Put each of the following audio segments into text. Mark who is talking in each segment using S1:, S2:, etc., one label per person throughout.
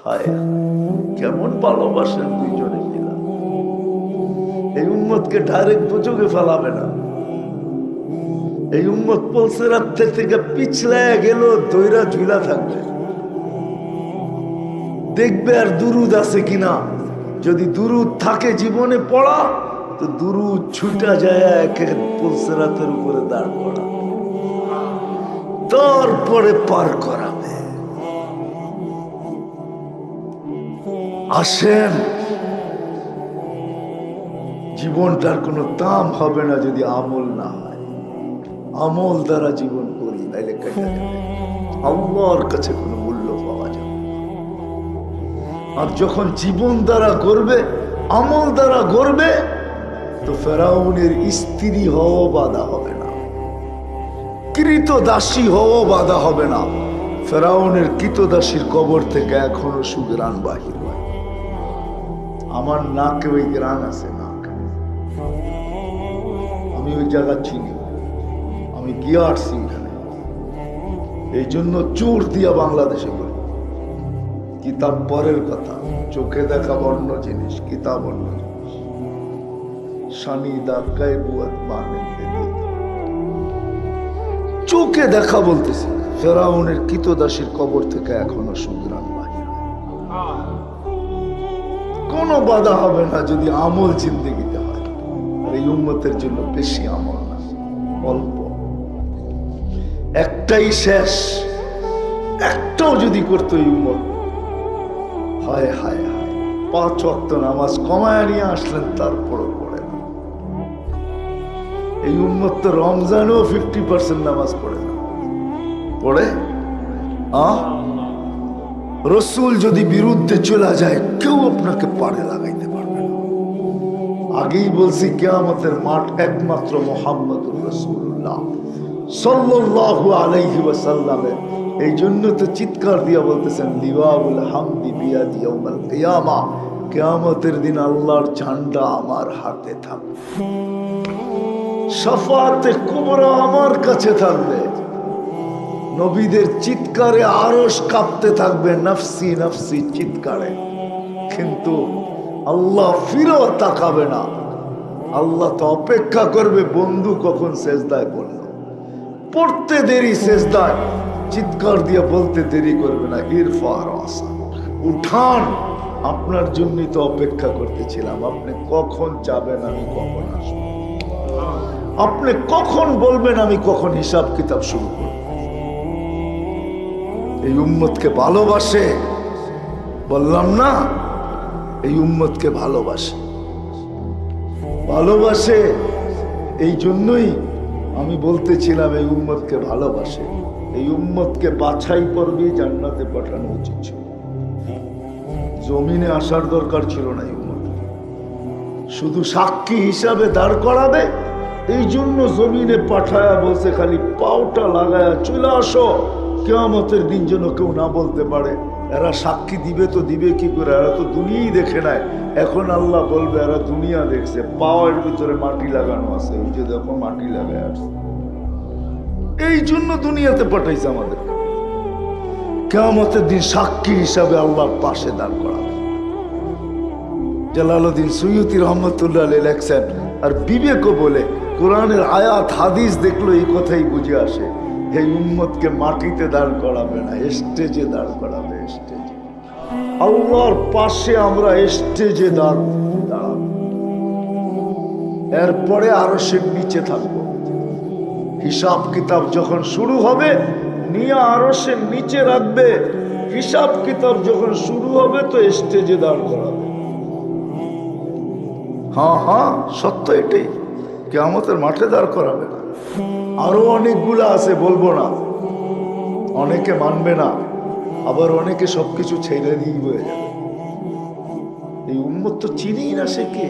S1: হায় কেমন ভালোবাসেন দুইজনে মিলা। এই উম্মতকে ডাইরেক্ট দুচোখে ফেলাবে না। এই উম্মত পলসে রাত্রে থেকে পিছলে গেল, দইরা ঝুলা থাকবে, দেখবে আর দুরুদ আছে কিনা। যদি দুরুদ থাকে জীবনে পড়া, তো দুরুদ ছুটা যায় এক এক পলসে রাতের উপরে দাঁড় করা, তারপরে পার করাবে। আসেন, জীবনটার কোনো দাম হবে না যদি আমল না হয়। আমল দ্বারা জীবন করি, নাইলে কেটে যাবে। আল্লাহর কাছে কোনো মূল্য পাওয়া যাবে। আর যখন জীবন দ্বারা গড়বে, আমল দ্বারা গড়বে, তো ফেরাউনের স্ত্রী হওয়া বাধা হবে না, কৃতদাসী হওয়া বাধা হবে না। ফেরাউনের কৃতদাসীর কবর থেকে এখনো সুগ্রাণ বাহির হয়। আমার নাকে ওই গ্রাণ আছে, নাক, আমি ওই জায়গা চিনি, আমি গিয়ে আসছি এখানে। এই জন্য চোর দিয়া বাংলাদেশে বলি, কিতাব পরের কথা, চোখে দেখা অন্য জিনিস, কিতাব অন্য জিনিস। শানিদা গায়বুয়াত মানে চোখে দেখা বলতেছি, ফেরাউনের কৃতদাসীর কবর থেকে এখনো সুগ্রাণ বাহির হয়। কোনো বাধা হবে না যদি আমল জিন্দেগিতে হয়। আর এই উম্মতের জন্য বেশি আমল না, অল্প, একটাই শেষ। একটাও যদি করতো এই উম্মত, হায় হায় হায়, 5 ওয়াক্ত নামাজ কমায় নিয়ে আসলেন, তারপরও পড়ে না। এই উম্মত তো রমজানেও 50% নামাজ পড়ে না। পড়ে? রসুল যদি বিরুদ্ধে চলে যায়, কেউ আপনাকে পাড়ে লাগাইতে পারবে না। আগেই বলছি, কিয়ামতের মাঠ একমাত্র মুহাম্মদুর রাসূলুল্লাহ সাল্লাল্লাহু আলাইহি ওয়াসাল্লামের। এই জন্য তো চিৎকার দিয়া বলতেছেন, লিওয়াউল হামদি বিয়াদি ইয়াউমাল কিয়ামা, কিয়ামতের দিন আল্লাহর ঝান্ডা আমার হাতে থাকবে, শাফাআতে কুবরা আমার কাছে থাকবে। নবীদের চিৎকারে আরশ কাঁপতে থাকবে, নফসি নফসি চিৎকারে। কিন্তু আল্লাহ ফিরেও তাকাবে না। আল্লাহ তো অপেক্ষা করবে বন্ধু কখন সেজদায় পড়ল। পড়তে দেরি সেজদায়, চিৎকার দিয়ে বলতে দেরি করবে না, ইরফা রাসা, উঠান, আপনার জন্যই তো অপেক্ষা করতেছিলাম। আপনি কখন যাবেন, আমি কখন আসবো, আপনি কখন বলবেন, আমি কখন হিসাব কিতাব শুরু করব। এই উম্মতকে ভালোবাসে, বললাম না, এই উম্মতকে ভালোবাসে, ভালোবাসে। এই জন্যই আমি বলতেছিলাম, এই উম্মতকে ভালোবাসে। এই উম্মতকে বাছাই করবে, জান্নাতে পাঠানো উচিত ছিল। জমিনে আসার দরকার ছিল না। এই উম্মত শুধু সাক্ষী হিসাবে দাঁড় করাবে, এই জন্য জমিনে পাঠায়া বলছে, খালি পাওটা লাগায়া চলে আসো, কিয়ামতের দিন যেন কেউ না বলতে পারে এরা সাক্ষী দিবে। তো দিবে কি করে, এরা তো দুনিয়াই দেখে নাই। এখন আল্লাহ বলবে, এরা দুনিয়া দেখছে, পাওয়ার ভিতরে মাটি লাগানো আছে, ওই যে দেখো মাটি লাগায় আসছে। এই জন্য দুনিয়াতে পাঠাইছে আমাদের, কিয়ামতের দিন সাক্ষী হিসাবে আল্লাহর পাশে দাঁড় করাবে। জালালউদ্দিন সুয়ুতি রহমতুল্লাহ আলাইহি লেখছেন, আর বিবেকও বলে, কোরআনের আয়াত হাদিস দেখলো এই কথাই বুঝে আসে, এই উম্মতকে মাটিতে দাঁড় করাবে না, স্টেজে দাঁড় করাবে। স্টেজে আল্লাহর পাশে আমরা স্টেজে দাঁড়াবো। এরপরে আরশের নিচে থাকবো। হিসাব কিতাব যখন শুরু হবে, নিয়ে আরশের নিচে রাখবে। হিসাব কিতাব যখন শুরু হবে, তো স্টেজে দাঁড় করাবে। হ্যাঁ হ্যাঁ, সত্য এটাই, কিয়ামতের মাঠে দাঁড় করাবে না। আরো অনেকগুলো আছে, বলবো না, অনেকে মানবে না, আবার অনেকে সবকিছু ছেড়ে দিয়ে হয়ে যাবে। এই উম্মত তো চিনেই না, সে কে,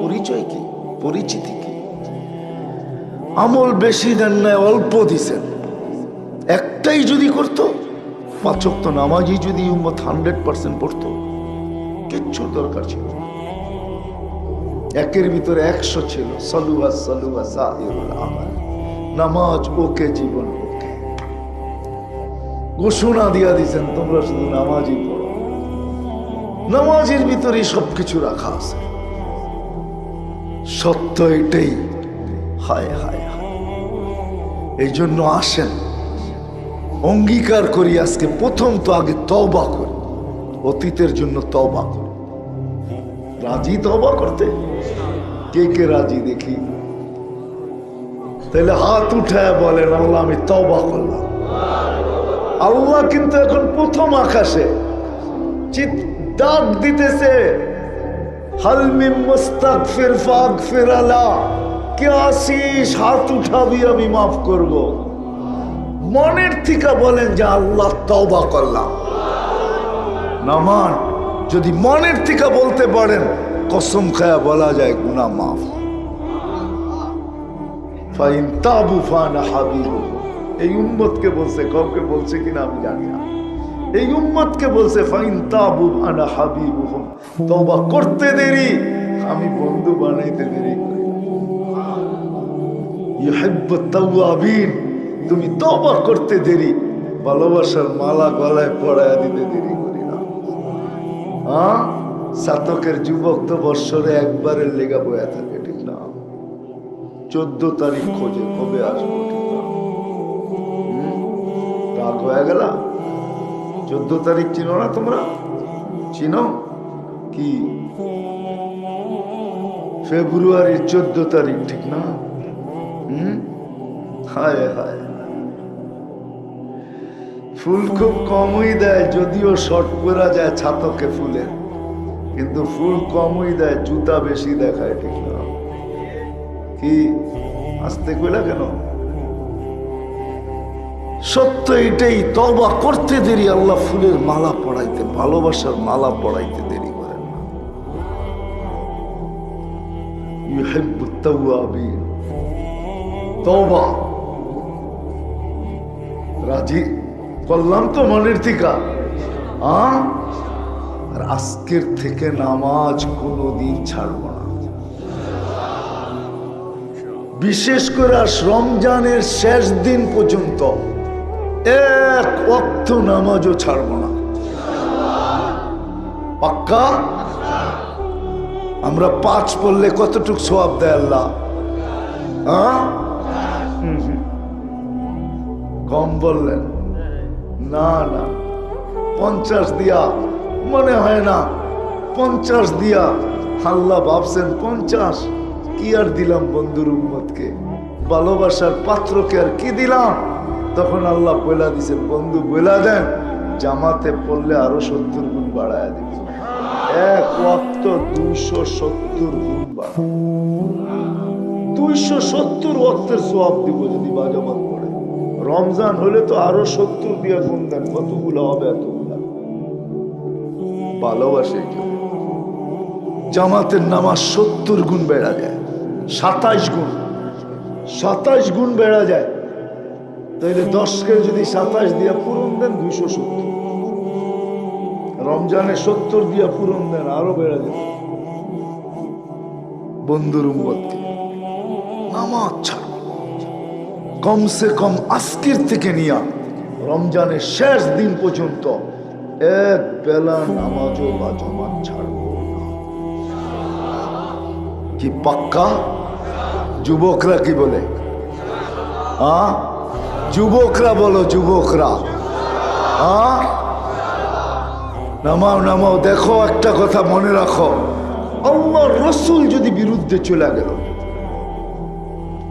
S1: পরিচয় কি, পরিচিতি কি। আমল বেশি দেন নাই, অল্প দিছেন। একটাই যদি করতো, 5 ওয়াক্ত নামাজই যদি উম্মত 100% পড়তো, কিচ্ছু দরকার ছিল না। একের ভিতরে 100 ছিল, সালুহা সালুহা সাইরুল আমাল, নামাজ ওকে, জীবন ওকে। ঘোষণা দিয়া দিয়েছেন, তোমরা শুধু নামাজই পড়ো, নামাজের ভিতরেই সবকিছু রাখা আছে। সত্য এটাই। হায় হায় হায়। এই জন্য আসেন অঙ্গীকার করি, আজকে প্রথম তো আগে তওবা করি, অতীতের জন্য তওবা করি। রাজি তওবা করতে? কে কে রাজি দেখি? তাহলে হাত উঠায় বলেন, আল্লাহ আমি তওবা করলাম। আল্লাহ কিন্তু এখন প্রথম আকাশে ডাক দিতেছে, হাল মিন মুস্তাগফির ফাগফির লা, কে আসিস হাত উঠাবি আমি মাফ করব। মনের থেকে বলেন যে আল্লাহ তওবা করলাম। নামান যদি মনের থেকে বলতে পারেন, কসম খায়া বলা যায় গুনাহ মাফ। ফাইন তাবু ফানা হাবিবুহুম, এই উম্মতকে বলছে, কাউকে বলছে কিনা আমি জানি না। এই উম্মতকে বলছে ফাইন তাবু ফানা হাবিবুহুম, তওবা করতে দেরি আমি বন্ধু বানাইতে দেরি করি না। ইউহিব্বুত তাওয়াবিন, তুমি তওবা করতে দেরি ভালোবাসার মালা গলায় পরায়া দিতে দেরি করি না। সাতকের যুবক তো বৎসরে একবারের লেগা বয়া থাকে, ঠিক না? 14 তারিখ খোঁজে কবে আসবো, ঠিক না? রাগ হয়ে গেল। 14 তারিখ চিনো না তোমরা? চিনো কি? ফেব্রুয়ারির 14 তারিখ, ঠিক না? হায় হায়। ফুল খুব কমই দেয়, যদিও শর্ট করা যায় ছাতকে ফুলের, কিন্তু ফুল কমই দেয়, জুতা বেশি দেখায়, ঠিক না? কি আসতে কইলা কেন? সত্য এটাই, তওবা করতে দেরি আল্লাহ ফুলের মালা পড়াইতে, ভালোবাসার মালা পড়াইতে দেরি করেন না। ইউহিব্বুত তাওয়াবিন, তওবা রাজি করলাম তো মনের থেকে। আর আজকের থেকে নামাজ কোনোদিন ছাড়ব না। বিশেষ করে রমজানের শেষ দিন পর্যন্ত এক ওয়াক্ত নামাজও ছাড়ব না। পাক্কা? আমরা 5 পড়লে কতটুকু সওয়াব দেয় আল্লাহ? কম বললেন? না না, 50 দিয়া মনে হয় না। 50 দিয়া আল্লাহ ভাবছেন 50 কি আর দিলাম বন্ধুর উম্মতকে, ভালোবাসার পাত্রকে আর কি দিলাম? তখন আল্লাহ বইলা দিছেন, বন্ধু বইলা দেন জামাতে পড়লে আরো 70 গুণ বাড়ায় দিব। এক ওয়াক্ত 270 গুণ বাড়ায়, 270 ওয়াক্তের সওয়াব দিব যদি বাজামাত পড়ে। রমজান হলে তো আরো 70 দিয়ে গুণ দেন, কতগুলো হবে? এতগুলো। ভালোবাসে জামাতের নামাজ 70 গুণ বেড়া যায়, 27 গুণ, 27 গুণ বেড়া যায়। তাহলে 10কে যদি 27 দিয়া পূরণ দেন 270, রমজানে 70 দিয়া পূরণ দেন আরো বেড়া যায়। বন্ধুর উম্মতকে নামাজ ছাড়, কমসে কম আজকের থেকে নিয়া রমজানের শেষ দিন পর্যন্ত এক বেলা নামাজও বা জামাত ছাড়ব না। কি পাক্কা? যুবকরা কি বলে? যুবকরা বলো, যুবকরা। নামাও নামাও। দেখো একটা কথা মনে রাখো, আল্লাহর রাসূল যদি বিরুদ্ধে চলে গেল,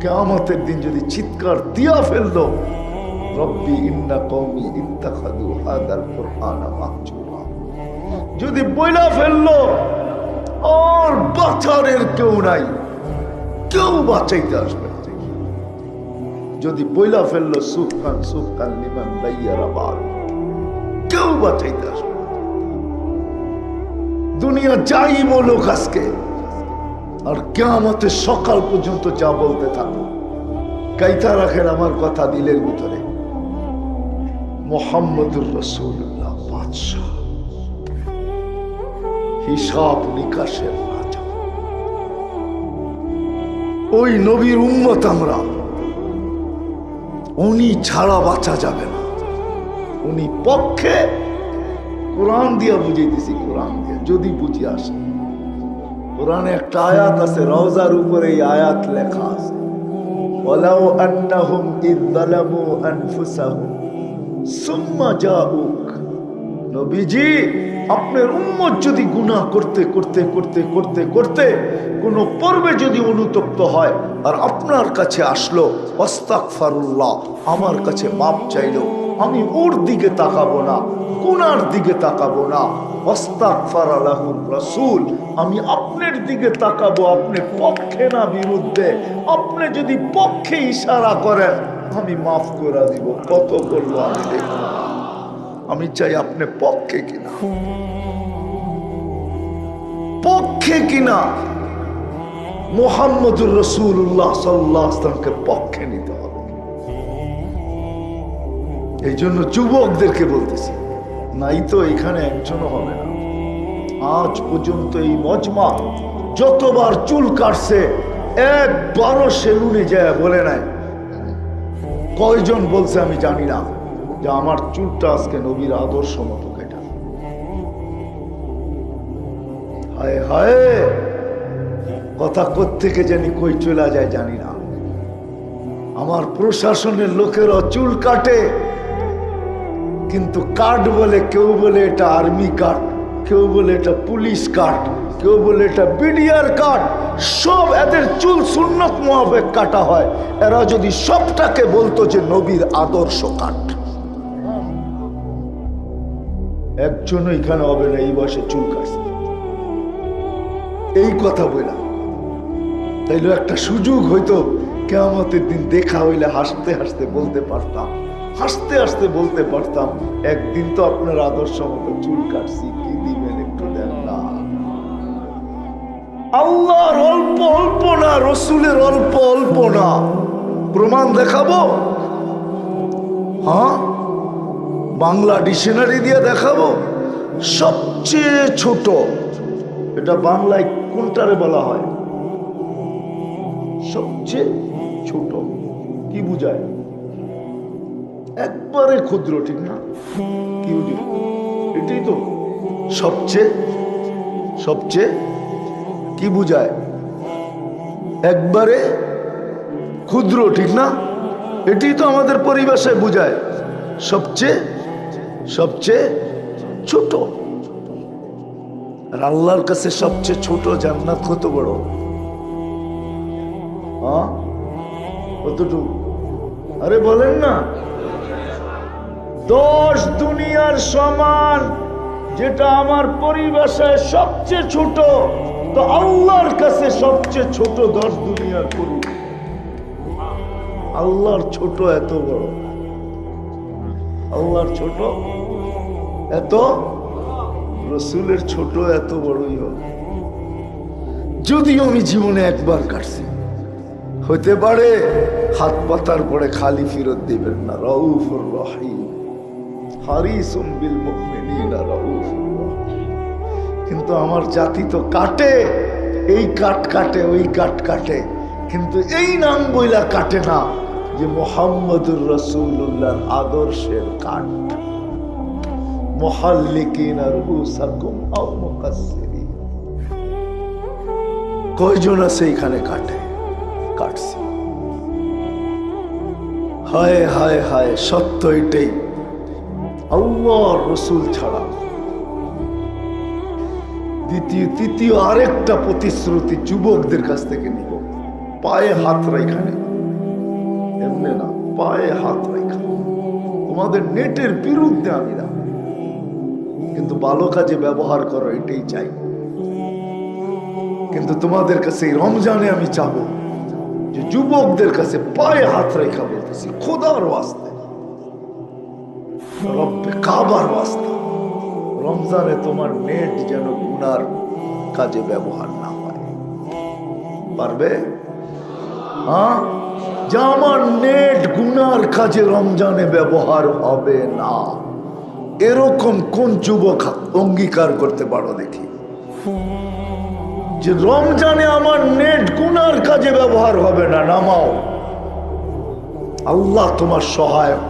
S1: কিয়ামতের দিন যদি চিৎকার দিয়া ফেললো, রব্বি ইন্না কওমি ইত্তাখাযু হাদাল কুরআনা মাহজুরা, যদি বইলা ফেললো আর বাঁচারের কেউ নাই, কেউ বাঁচাইতে আসবে না। যদি বইলা ফেললো সুফকান সুফকান লিমান দাইয়ারা বাদ, কেউ বাঁচাইতে আসবে না। দুনিয়া যাই বলুক আজকে, আর কিয়ামতের সকাল পর্যন্ত যা বলতে থাকো, কাইতা রাখেন আমার কথা দিলের ভিতরে। মুহাম্মদুর রাসূলুল্লাহ বাদশা, হিসাব নিকাশের রাজা, ওই নবীর উম্মত আমরা। উনি ছাড়া বাঁচা যাবে না। উনি পক্ষে কোরআন দিয়া বুঝাইতেছি, কোরআন দিয়া যদি বুঝি আসে। কোরআনে একটা আয়াত আছে, রওজার উপরে এই আয়াত লেখা আছে, ওয়ালাউ আন্নাহুম ইয যালামু আনফুসাহুম সুম্মা জাউক। নবীজি, আপনার উম্মত যদি গুনাহ করতে করতে করতে করতে করতে কোন পর্বে যদি অনুতপ্ত হয় আর আপনার কাছে আসলো, আস্তাগফিরুল্লাহ, আমার কাছে মাপ চাইলো, আমি ওর দিকে তাকাবো না, গুনার দিকে তাকাবো না, আস্তাগফার লাহুর রাসূল, আমি আপনার দিকে তাকাবো, আপনি পক্ষে না বিরুদ্ধে। আপনি যদি পক্ষে ইশারা করেন আমি মাফ করে দিব, কত করবো আমি দেখব। আমি চাই আপনি পক্ষে কিনা, পক্ষে কিনা মুহাম্মদুর রাসূলুল্লাহ সাল্লাল্লাহু আলাইহি ওয়াসাল্লামকে পক্ষে নিতে হবে। এই জন্য যুবকদেরকে বলতেছি, নাই তো এখানে একজনও হবে না। আজ পর্যন্ত এই মজমা যতবার চুল কাটছে একবারও সেলুনে যায় বলে নাই। কয়জন বলছে আমি জানি না যে আমার চুলটা আজকে নবীর আদর্শ মতো কেটা। হায় হায়, কথা কোত্থেকে জানি কই চলে যায় জানি না। আমার প্রশাসনের লোকেরা চুল কাটে, কিন্তু কাট বলে, কেউ বলে এটা আর্মি কাট, কেউ বলে এটা পুলিশ কাট, কেউ বলে এটা বিডিআর কাট। সব এদের চুল সুন্নত মোতাবেক কাটা হয়। এরা যদি সবটাকে বলতো যে নবীর আদর্শ কাট, একজনও এখানে হবে না এই বয়সে চুল কাটছে এই কথা বলা। তাইলে একটা সুযোগ হইতো, কিয়ামতের দিন দেখা হইলে হাসতে হাসতে বলতে পারতাম, হাসতে হাসতে বলতে পারতাম, একদিন তো আপনার আদর্শ মতো চুল কাটছি, কি দিবেন একটু দেন না। আল্লাহর অল্প অল্প না, রসুলের অল্প অল্প না, প্রমাণ দেখাবো। হ্যাঁ, বাংলা ডিকশনারি দিয়ে দেখাবো। সবচেয়ে ছোট, এটা বাংলায় কোনটারে বলা হয়? সবচেয়ে ছোট কি বুঝায়? একবারে ক্ষুদ্র, ঠিক না? কি বুঝি? এটাই তো সবচেয়ে, সবচেয়ে কি বুঝায়? একবারে ক্ষুদ্র, ঠিক না? এটাই তো আমাদের পরিভাষায় বুঝায় সবচেয়ে, সবচেয়ে ছোট। আর আল্লাহর কাছে সবচেয়ে ছোট জান্নাত কত বড়? হ্যাঁ, কতটুকু? আরে বলেন না, 10 দুনিয়ার সমান। যেটা আমার পরিভাষায় সবচেয়ে ছোট, তো আল্লাহর কাছে সবচেয়ে ছোট 10 দুনিয়ার পরিবেশ। আল্লাহর ছোট এত বড়, আল্লাহর ছোট এত, রসুলের ছোট এত বড়ই হবে। যদিও আমি জীবনে একবার কাটছি, হতে পারে হাত পাতার পরে খালি ফেরত দিবেন না। রাউফুর রহিম, হারিসুম বিল মুমিনিনা রাউফুর রহিম। কিন্তু আমার জাতি তো কাটে, এই কাট কাটে, ওই কাট কাটে, কিন্তু এই নাম বইলা কাটে না যে মুহাম্মদুর রাসূলুল্লাহর আদর্শের কাট। মুহাল্লিকিনা রুউসাকুম আও মুকাসসিরিন। কয়জন আছে এখানে কাটে? কাটছে। হায় হায় হায়, সত্য এটাই, আল্লাহর রাসূল ছাড়া তৃতীয় আরেকটা প্রতিশ্রুতি যুবকদের কাছ থেকে নিব। পায়ে হাত রাখা, এমনি না, পায়ে হাত রাখা। তোমাদের নেটের বিরুদ্ধে আমি না, কিন্তু ভালো কাজে ব্যবহার করো, এটাই চাই। কিন্তু তোমাদের কাছে এই রমজানে আমি চাবো যে যুবকদের কাছে পায়ে হাত রেখা বলতেছি, খোদার ওয়াস্তে, রব্বে কাবার ওয়াস্তে, রমজানে তোমার নেট যেন গুনার কাজে ব্যবহার না হয়। পারবে? হ্যাঁ, যে আমার নেট গুনার কাজে রমজানে ব্যবহার হবে না, এরকম কোন যুবক অঙ্গীকার করতে পারো দেখি যে রমজানে আমার নেট গুনার কাজে ব্যবহার হবে না? নামাও, আল্লাহ তোমার সহায়ক।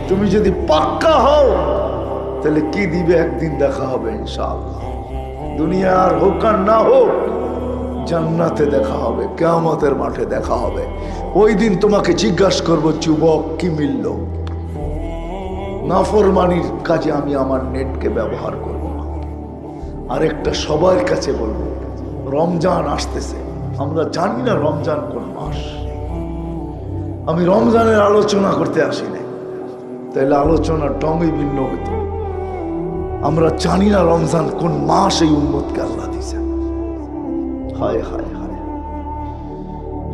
S1: তুমি যদি পাক্কা হও তাহলে কি দিবে? একদিন দেখা হবে ইনশাআল্লাহ। দুনিয়ার হোক আর না হোক, জান্নাতে দেখা হবে, কিয়ামতের মাঠে দেখা হবে। ওই দিন তোমাকে জিজ্ঞাসা করবো, যুবক কি মিলল? নাফরমানির কাজে আমি আমার নেটকে ব্যবহার করব না। আর একটা সবার কাছে বলবো, রমজান আসতেছে, আমরা জানি না রমজান কোন মাস। আমি রমজানের আলোচনা করতে আসি না, তাইলে আলোচনার টঙ্গই ভিন্ন হইত। আমরা জানি না রমজান কোন মাস এই উম্মতকে আল্লাহ দিয়েছেন। হায় হায় হায়,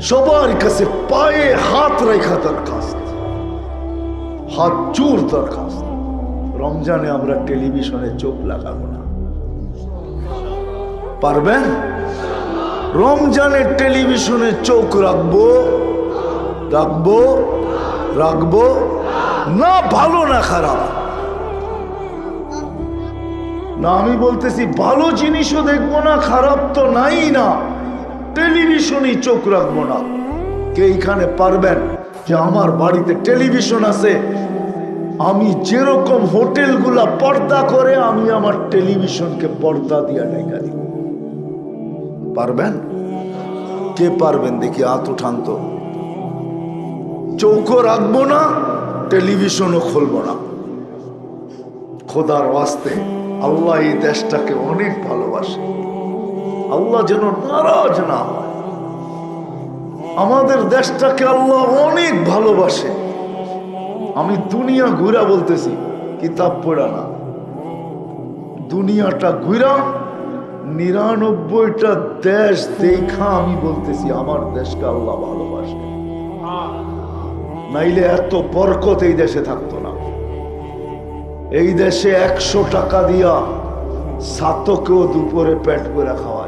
S1: সবার কাছে পায়ে হাত রেখা দরখাস্ত, হাত জোর দরখাস্ত, রমজানে আমরা টেলিভিশনে চোখ লাগাবো না। পারবেন? রমজানে টেলিভিশনে চোখ রাখবো রাখবো রাখবো না? ভালো না খারাপ না? আমি বলতেছি ভালো জিনিসও দেখবো না, খারাপ তো নাই না, টেলিভিশনই চোখ রাখবো না। কে এইখানে পারবেন যে আমার বাড়িতে টেলিভিশন আছে, আমি যেরকম হোটেলগুলা পর্দা করে আমি আমার টেলিভিশনকে পর্দা দিয়া ঢাকা দিব? পারবেন? কে পারবেন দেখি হাত উঠান তো। চৌকো রাখবো না, টেলিভিশনও খুলবো না। খোদার ওয়াস্তে আল্লাহ এই দেশটাকে অনেক ভালোবাসে, আল্লাহ যেন নারাজ না হয়। আমাদের দেশটাকে আল্লাহ অনেক ভালোবাসে। আমি দুনিয়া ঘুরা বলতেছি, কিতাব পড়া না। দুনিয়াটা ঘুরা 99টা দেশ দেখা আমি বলতেছি আমার দেশকে আল্লাহ ভালোবাসে। নাইলে এত বরকত এই দেশে থাকতো না। এই দেশে 100 টাকা দিয়া ছাত্রকেও দুপুরে পেট করে খাওয়া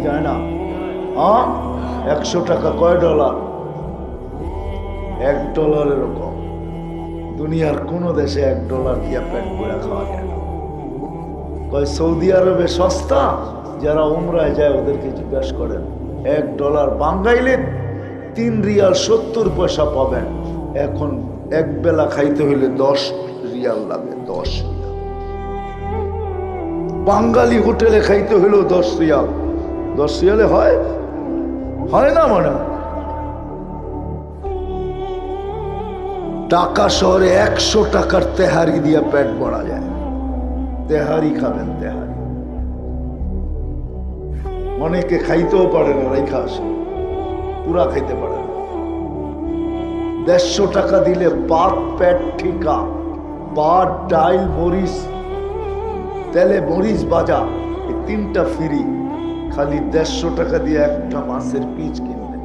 S1: যায় না? 100 টাকা কয় ডলার? $1 এরকম। দুনিয়ার কোন দেশে $1 দিয়া পেট করে খাওয়া যায় না। কয় সৌদি আরবে সস্তা, যারা উমরায় যায় ওদেরকে জিজ্ঞাসা করেন, $1 বাঙ্গাইলে 3 রিয়াল 70 পয়সা পাবেন। এখন এক বেলা খাইতে হইলে 10 রিয়াল লাগে। 10 রিয়াল। বাঙালি হোটেলে খাইতে হইলেও 10 রিয়াল। 10 রিয়ালে হয়? হয় না মানে? ঢাকা শহরে 100 টাকার তেহারি দিয়ে পেট ভরা যায়। তেহারি খাবেন, তেহারি। অনেকে খাইতেও পারে না, রেখা আসে, পুরা খাইতে পারে না। 150 টাকা দিলে ভাত, পেট ঠিকা, ভাত, ডাইল, মরিচ, তেলে মরিচ ভাজা, এই 3টা ফ্রি। খালি 150 টাকা দিয়ে একটা মাছের পিস কিনবেন,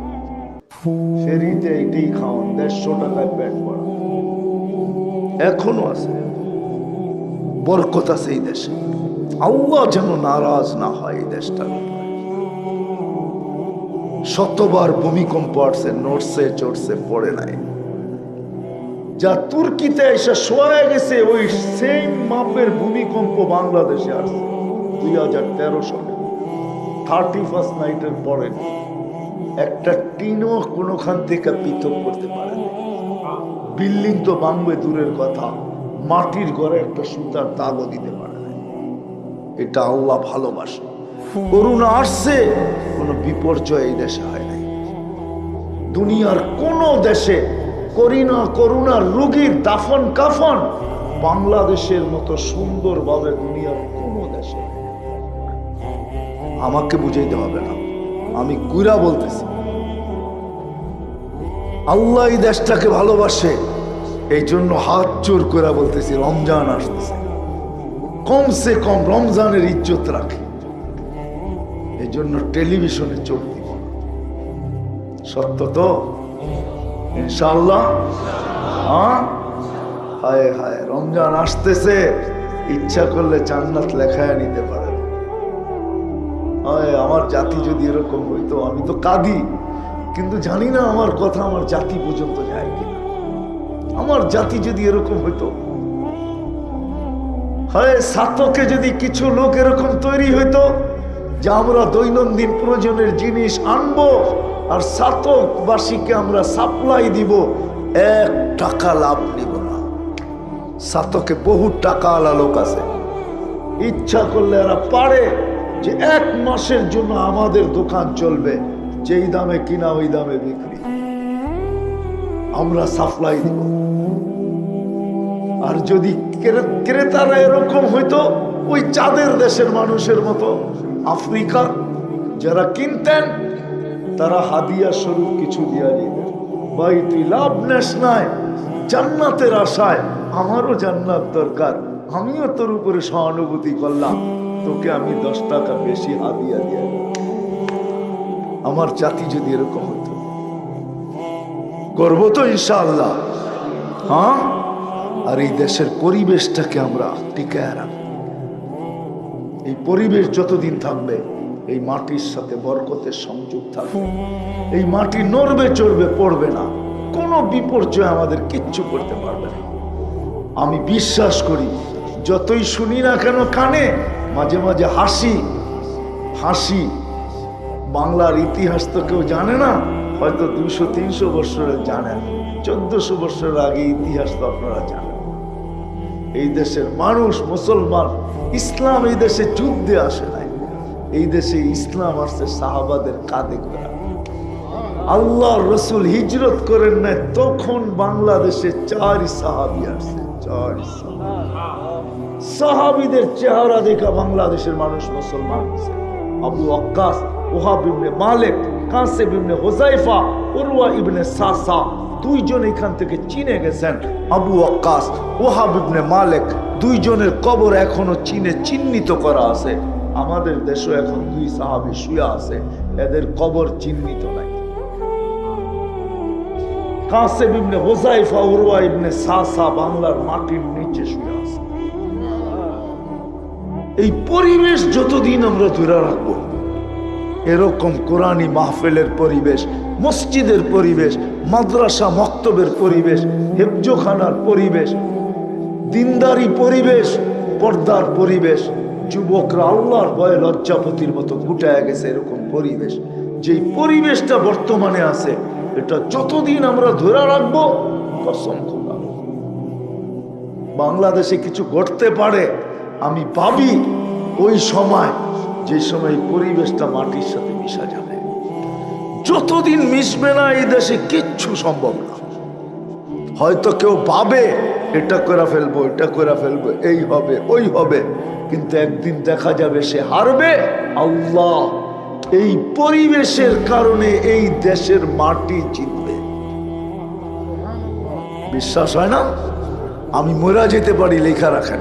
S1: ফেরিতে এটাই খাওয়ান। 150 টাকায় পেট ভরা। এখনো আছে, বরকত আছে এই দেশে। আল্লাহ যেন নারাজ না হয় এই দেশটার। শতবার ভূমিকম্প আসছে, নড়ছে চড়ছে, পড়ে নাই। যা তুর্কিতে এসে শোয়া গেছে, ওই সেম মাপের ভূমিকম্প বাংলাদেশে আসছে 2013 সালে। 31st নাইটের পরে একটা টিনও কোনোখান থেকে পৃথক করতে পারে না। বিল্ডিং তো ভাঙবে দূরের কথা, মাটির ঘরে একটা সুতার দাগও দিতে পারে না। এটা আল্লাহ ভালোবাসে। করোনা আসছে, কোনো বিপর্যয় এই দেশে হয় নাই। দুনিয়ার কোন দেশে করোনার রোগীর দাফন কাফন বাংলাদেশের মতো সুন্দরভাবে দুনিয়ার কোন দেশে। আমাকে বুঝাইতে হবে না, আমি গুরা বলতেছি। আল্লাহ এই দেশটাকে ভালোবাসে, এই জন্য হাত জোর করে বলতেছি, রমজান আসতেছে, কমসে কম রমজানের ইজ্জত রাখে। এই জন্য টেলিভিশনে চোখ দিব। সত্য তো ইনশাআল্লাহ? হায় হায়, রমজান আসতেছে, ইচ্ছা করলে জান্নাত লেখায় নিতে পারে। আমার জাতি যদি এরকম হইতো, আমি তো কাঁদি, কিন্তু জানি না আমার কথা আমার জাতি পর্যন্ত যায় কিনা। আমার জাতি যদি এরকম হইতো, হয় ছাত্রকে যদি কিছু লোক এরকম তৈরি হইতো যে আমরা দৈনন্দিন প্রয়োজনের জিনিস আনবো আর ছাত্রবাসীকে আমরা সাপ্লাই দিব, 1 টাকা লাভ নিব না। সাতকে বহু টাকা আলা লোক আছে, ইচ্ছা করলে এরা পারে যে 1 মাসের জন্য আমাদের দোকান চলবে, যেই দামে কিনা ওই দামে বিক্রি, আমরা সাপ্লাই দিব। আর যদি ক্রেতারা এরকম হইতো ওই চাঁদের দেশের মানুষের মতো, আফ্রিকার যারা কিনতেন তারা হাদিয়া স্বরূপ কিছু দিয়া দিতেন, ভাই তুই লাভ নেস নাই, জান্নাতের আশায়, আমারও জান্নাত দরকার, আমিও তোর উপরে সহানুভূতি করলাম, তোকে আমি 10 টাকা বেশি হাদিয়া দিয়ে। আমার জাতি যদি এরকম হতো, করবো তো ইনশাআল্লাহ। হ্যাঁ, আর এই দেশের পরিবেশটাকে আমরা টিকায় রাখবো। এই পরিবেশ যতদিন থাকবে এই মাটির সাথে বরকতের সংযোগ থাকবে, এই মাটি নড়বে চড়বে পড়বে না, কোনো বিপর্যয় আমাদের কিচ্ছু করতে পারবে না। আমি বিশ্বাস করি, যতই শুনি না কেন কানে, মাঝে মাঝে হাসি। বাংলার ইতিহাস তো কেউ জানে না, হয়তো 200-300 বছরের জানেন, 1400 বছরের আগে ইতিহাস তো আপনারা জানেন। এই দেশের মানুষ মুসলমান, ইসলাম এই দেশে যুদ্ধে আসে নাই, এই দেশে ইসলাম আসছে সাহাবাদের কাঁধে করে। আল্লাহ রসুল হিজরত করেন নাই তখন বাংলাদেশে 4 সাহাবী আসছে, 4 সাহাবীদের চেহারা দেখা বাংলাদেশের মানুষ মুসলমান হয়েছে। আবু ওয়াক্কাস, ওহাব ইবনে মালিক, কাসেম ইবনে হুযায়ফা, উরওয়া ইবনে সাসা, 2 জন এখান থেকে চীনে গেছেন। আবু ওয়াক্কাস, ওহাব ইবনে মালিক, 2 জনের কবর এখনো চীনে চিহ্নিত করা আছে। আমাদের দেশে এখন 2 সাহাবী শুয়ে আছে, এদের কবর চিহ্নিত নাই। কাসেম ইবনে হুযায়ফা, উরওয়া ইবনে সাসা বাংলার মাটির নিচে শুয়ে আছে। এই পরিবেশ যতদিন আমরা ধরে রাখবো, এরকম কোরআনী মাহফিলের পরিবেশ, মসজিদের পরিবেশ, মাদ্রাসা মক্তবের পরিবেশ, হেফজোখানার পরিবেশ, দিনদারি পরিবেশ, পর্দার পরিবেশ, যুবকরা আল্লাহর ভয়ে লজ্জাপতির মতো গুটায় গেছে, এরকম পরিবেশ, যেই পরিবেশটা বর্তমানে আছে, এটা যতদিন আমরা ধরে রাখবো, কসম খোদা বাংলাদেশে কিছু ঘটতে পারে। আমি ভাবি ওই সময়, যে সময় পরিবেশটা মাটির সাথে মিশা যাবে, যতদিন মিশবে না এই দেশে কিচ্ছু সম্ভব না। হয়তো কেউ ভাবে এটা করে ফেলবো, এটা করে ফেলবো, এই হবে ওই হবে, কিন্তু একদিন দেখা যাবে সে হারবে। আল্লাহ এই পরিবেশের কারণে এই দেশের মাটি জিতবে। বিশ্বাস হয় না? আমি মরা যেতে পারি, লেখা রাখেন।